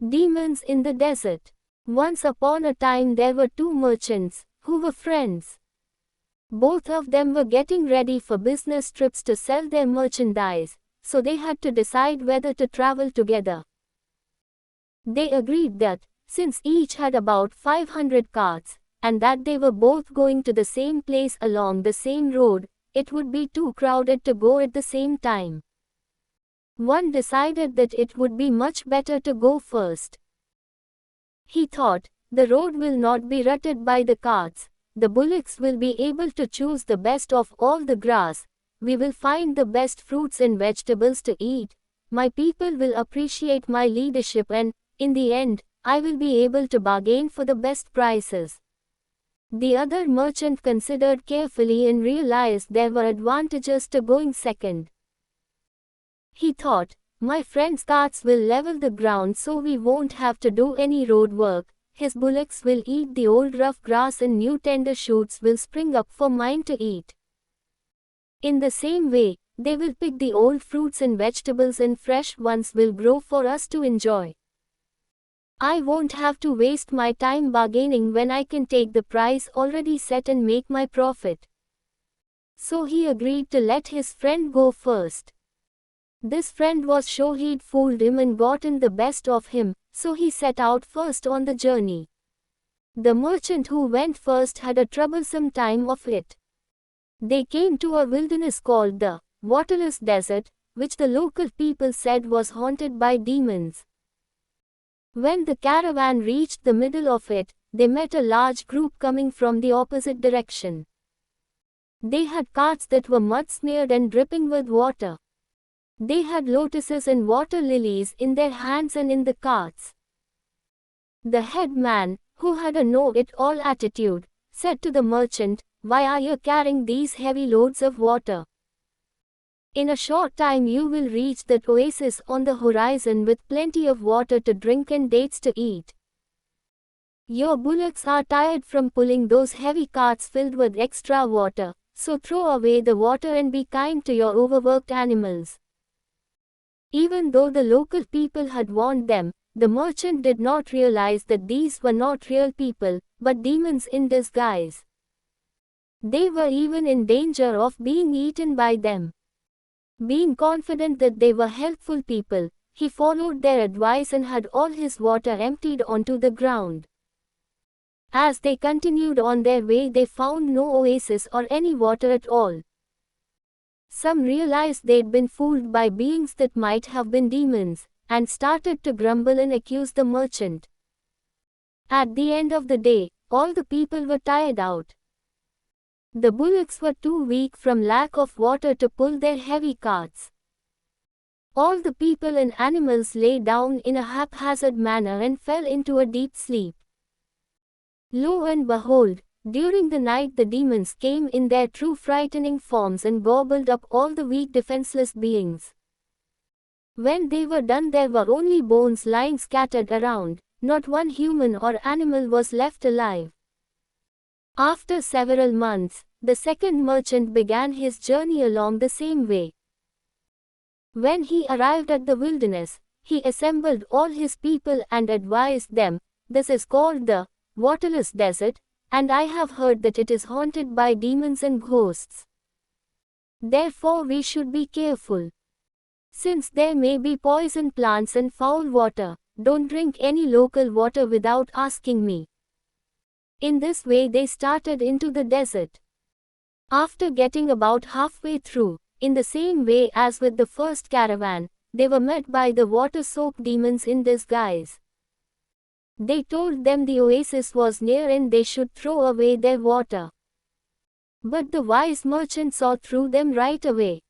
Demons in the desert. Once upon a time there were two merchants, who were friends. Both of them were getting ready for business trips to sell their merchandise, so they had to decide whether to travel together. They agreed that, since each had about 500 carts, and that they were both going to the same place along the same road, it would be too crowded to go at the same time. One decided that it would be much better to go first. He thought, the road will not be rutted by the carts, the bullocks will be able to choose the best of all the grass, we will find the best fruits and vegetables to eat, my people will appreciate my leadership and, in the end, I will be able to bargain for the best prices. The other merchant considered carefully and realized there were advantages to going second. He thought, my friend's carts will level the ground so we won't have to do any road work, his bullocks will eat the old rough grass and new tender shoots will spring up for mine to eat. In the same way, they will pick the old fruits and vegetables and fresh ones will grow for us to enjoy. I won't have to waste my time bargaining when I can take the price already set and make my profit. So he agreed to let his friend go first. This friend was sure he'd fooled him and gotten the best of him, so he set out first on the journey. The merchant who went first had a troublesome time of it. They came to a wilderness called the waterless desert, which the local people said was haunted by demons. When the caravan reached the middle of it, they met a large group coming from the opposite direction. They had carts that were mud-smeared and dripping with water. They had lotuses and water lilies in their hands and in the carts. The head man, who had a know-it-all attitude, said to the merchant, "Why are you carrying these heavy loads of water? In a short time you will reach that oasis on the horizon with plenty of water to drink and dates to eat. Your bullocks are tired from pulling those heavy carts filled with extra water, so throw away the water and be kind to your overworked animals." Even though the local people had warned them, the merchant did not realize that these were not real people, but demons in disguise. They were even in danger of being eaten by them. Being confident that they were helpful people, he followed their advice and had all his water emptied onto the ground. As they continued on their way, they found no oasis or any water at all. Some realized they'd been fooled by beings that might have been demons, and started to grumble and accuse the merchant. At the end of the day, all the people were tired out. The bullocks were too weak from lack of water to pull their heavy carts. All the people and animals lay down in a haphazard manner and fell into a deep sleep. Lo and behold, during the night the demons came in their true frightening forms and gobbled up all the weak defenseless beings. When they were done there were only bones lying scattered around, not one human or animal was left alive. After several months, the second merchant began his journey along the same way. When he arrived at the wilderness, he assembled all his people and advised them, "This is called the waterless desert, and I have heard that it is haunted by demons and ghosts. Therefore we should be careful. Since there may be poison plants and foul water, don't drink any local water without asking me." In this way they started into the desert. After getting about halfway through, in the same way as with the first caravan, they were met by the water-soaked demons in disguise. They told them the oasis was near and they should throw away their water. But the wise merchant saw through them right away.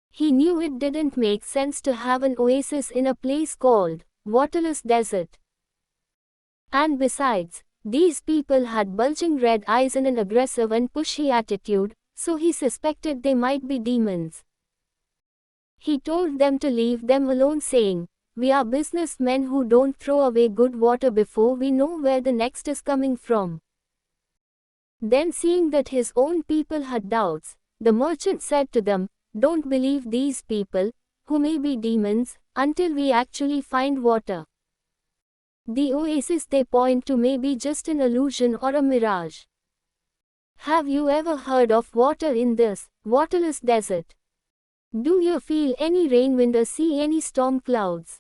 He knew it didn't make sense to have an oasis in a place called waterless desert. And besides, these people had bulging red eyes and an aggressive and pushy attitude, so he suspected they might be demons. He told them to leave them alone, saying, "We are businessmen who don't throw away good water before we know where the next is coming from." Then seeing that his own people had doubts, the merchant said to them, "Don't believe these people, who may be demons, until we actually find water. The oasis they point to may be just an illusion or a mirage. Have you ever heard of water in this waterless desert? Do you feel any rain wind or see any storm clouds?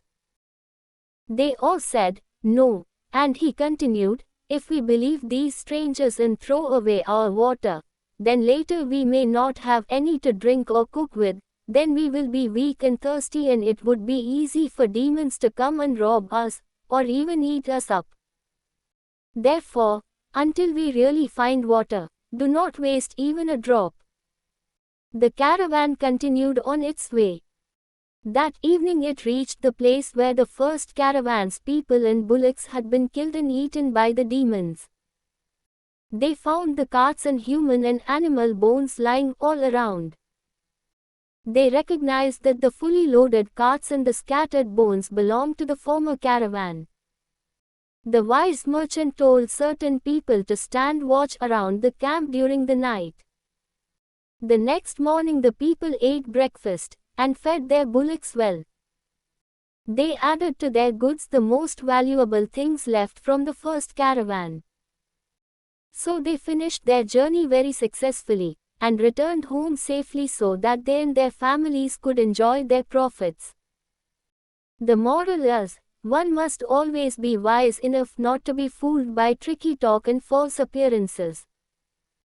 They all said, no, and he continued, if we believe these strangers and throw away our water, then later we may not have any to drink or cook with, then we will be weak and thirsty and it would be easy for demons to come and rob us, or even eat us up. Therefore, until we really find water, do not waste even a drop. The caravan continued on its way. That evening it reached the place where the first caravan's people and bullocks had been killed and eaten by the demons. They found the carts and human and animal bones lying all around. They recognized that the fully loaded carts and the scattered bones belonged to the former caravan. The wise merchant told certain people to stand watch around the camp during the night. The next morning the people ate breakfast and fed their bullocks well. They added to their goods the most valuable things left from the first caravan. So they finished their journey very successfully and returned home safely so that they and their families could enjoy their profits. The moral is, one must always be wise enough not to be fooled by tricky talk and false appearances.